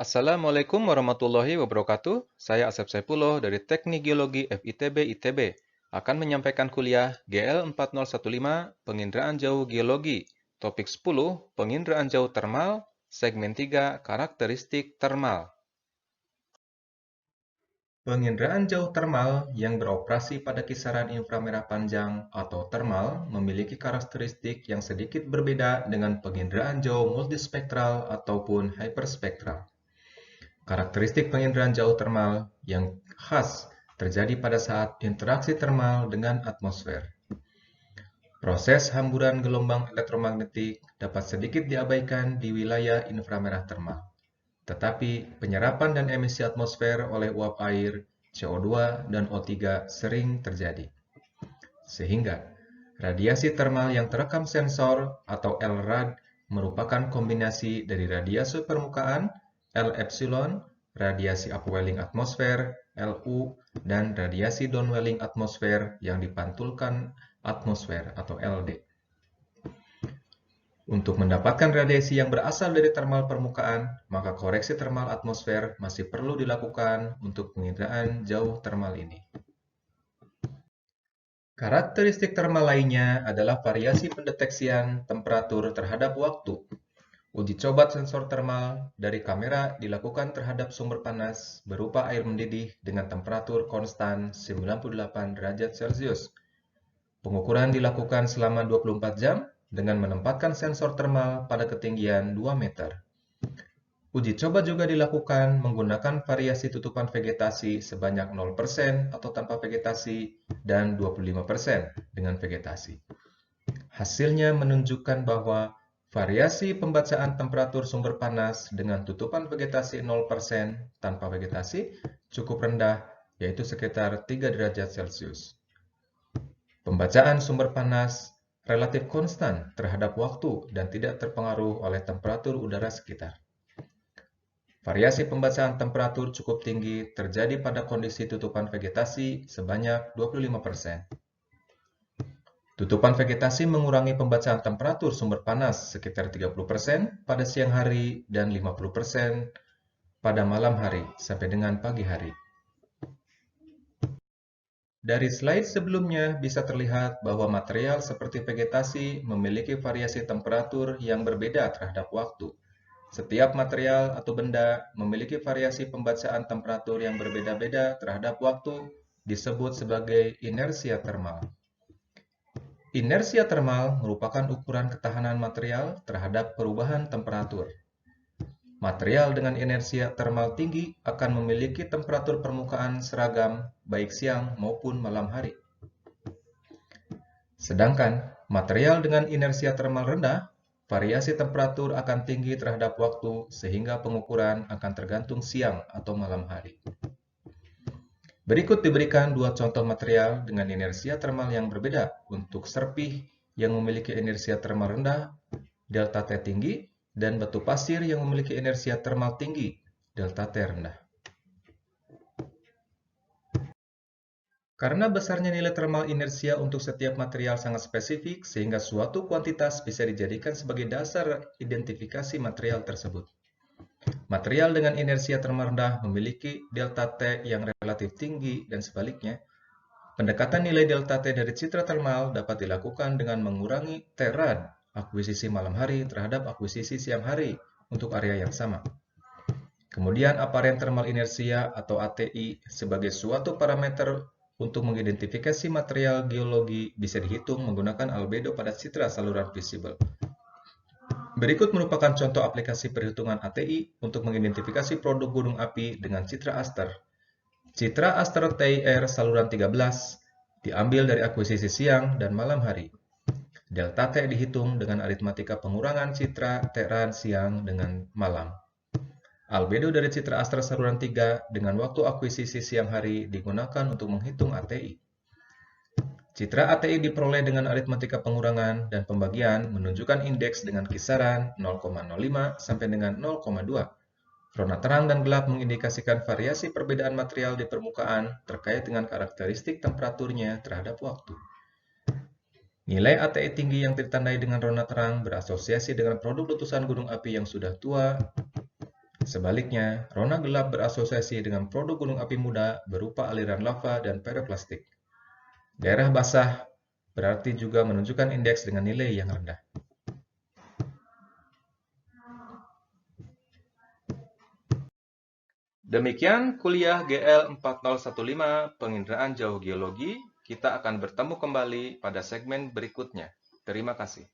Assalamualaikum warahmatullahi wabarakatuh. Saya Asep Saifullah dari Teknik Geologi FITB ITB akan menyampaikan kuliah GL 4015 Penginderaan Jauh Geologi. Topik 10 Penginderaan Jauh Termal, segmen 3 Karakteristik Termal. Penginderaan jauh termal yang beroperasi pada kisaran inframerah panjang atau termal memiliki karakteristik yang sedikit berbeda dengan penginderaan jauh multispektral ataupun hyperspektral. Karakteristik penginderaan jauh termal yang khas terjadi pada saat interaksi termal dengan atmosfer. Proses hamburan gelombang elektromagnetik dapat sedikit diabaikan di wilayah inframerah termal. Tetapi penyerapan dan emisi atmosfer oleh uap air, CO2, dan O3 sering terjadi. Sehingga radiasi termal yang terekam sensor atau LRAD merupakan kombinasi dari radiasi permukaan L-epsilon, radiasi upwelling atmosfer LU, dan radiasi downwelling atmosfer yang dipantulkan atmosfer atau LD. Untuk mendapatkan radiasi yang berasal dari termal permukaan, maka koreksi termal atmosfer masih perlu dilakukan untuk penginderaan jauh termal ini. Karakteristik termal lainnya adalah variasi pendeteksian temperatur terhadap waktu. Uji coba sensor termal dari kamera dilakukan terhadap sumber panas berupa air mendidih dengan temperatur konstan 98 derajat Celcius. Pengukuran dilakukan selama 24 jam dengan menempatkan sensor termal pada ketinggian 2 meter. Uji coba juga dilakukan menggunakan variasi tutupan vegetasi sebanyak 0% atau tanpa vegetasi dan 25% dengan vegetasi. Hasilnya menunjukkan bahwa variasi pembacaan temperatur sumber panas dengan tutupan vegetasi 0% tanpa vegetasi cukup rendah, yaitu sekitar 3 derajat Celcius. Pembacaan sumber panas relatif konstan terhadap waktu dan tidak terpengaruh oleh temperatur udara sekitar. Variasi pembacaan temperatur cukup tinggi terjadi pada kondisi tutupan vegetasi sebanyak 25%. Tutupan vegetasi mengurangi pembacaan temperatur sumber panas sekitar 30% pada siang hari dan 50% pada malam hari sampai dengan pagi hari. Dari slide sebelumnya bisa terlihat bahwa material seperti vegetasi memiliki variasi temperatur yang berbeda terhadap waktu. Setiap material atau benda memiliki variasi pembacaan temperatur yang berbeda-beda terhadap waktu disebut sebagai inersia termal. Inersia termal merupakan ukuran ketahanan material terhadap perubahan temperatur. Material dengan inersia termal tinggi akan memiliki temperatur permukaan seragam baik siang maupun malam hari. Sedangkan material dengan inersia termal rendah, variasi temperatur akan tinggi terhadap waktu sehingga pengukuran akan tergantung siang atau malam hari. Berikut diberikan dua contoh material dengan inersia termal yang berbeda untuk serpih yang memiliki inersia termal rendah, delta T tinggi, dan batu pasir yang memiliki inersia termal tinggi, delta T rendah. Karena besarnya nilai termal inersia untuk setiap material sangat spesifik, sehingga suatu kuantitas bisa dijadikan sebagai dasar identifikasi material tersebut. Material dengan inersia termal rendah memiliki delta T yang relatif tinggi dan sebaliknya. Pendekatan nilai delta T dari citra termal dapat dilakukan dengan mengurangi T-rad, akuisisi malam hari terhadap akuisisi siang hari untuk area yang sama. Kemudian apparent thermal inertia atau ATI sebagai suatu parameter untuk mengidentifikasi material geologi bisa dihitung menggunakan albedo pada citra saluran visible. Berikut merupakan contoh aplikasi perhitungan ATI untuk mengidentifikasi produk gunung api dengan citra aster. Citra aster TIR saluran 13 diambil dari akuisisi siang dan malam hari. Delta T dihitung dengan aritmatika pengurangan citra T-rad siang dengan malam. Albedo dari citra aster saluran 3 dengan waktu akuisisi siang hari digunakan untuk menghitung ATI. Citra ATI diperoleh dengan aritmatika pengurangan dan pembagian menunjukkan indeks dengan kisaran 0,05 sampai dengan 0,2. Rona terang dan gelap mengindikasikan variasi perbedaan material di permukaan terkait dengan karakteristik temperaturnya terhadap waktu. Nilai ATI tinggi yang ditandai dengan rona terang berasosiasi dengan produk letusan gunung api yang sudah tua Sebaliknya, rona gelap berasosiasi dengan produk gunung api muda berupa aliran lava dan pyroklastik. Daerah basah berarti juga menunjukkan indeks dengan nilai yang rendah. Demikian kuliah GL 4015 Penginderaan Jauh Geologi. Kita akan bertemu kembali pada segmen berikutnya. Terima kasih.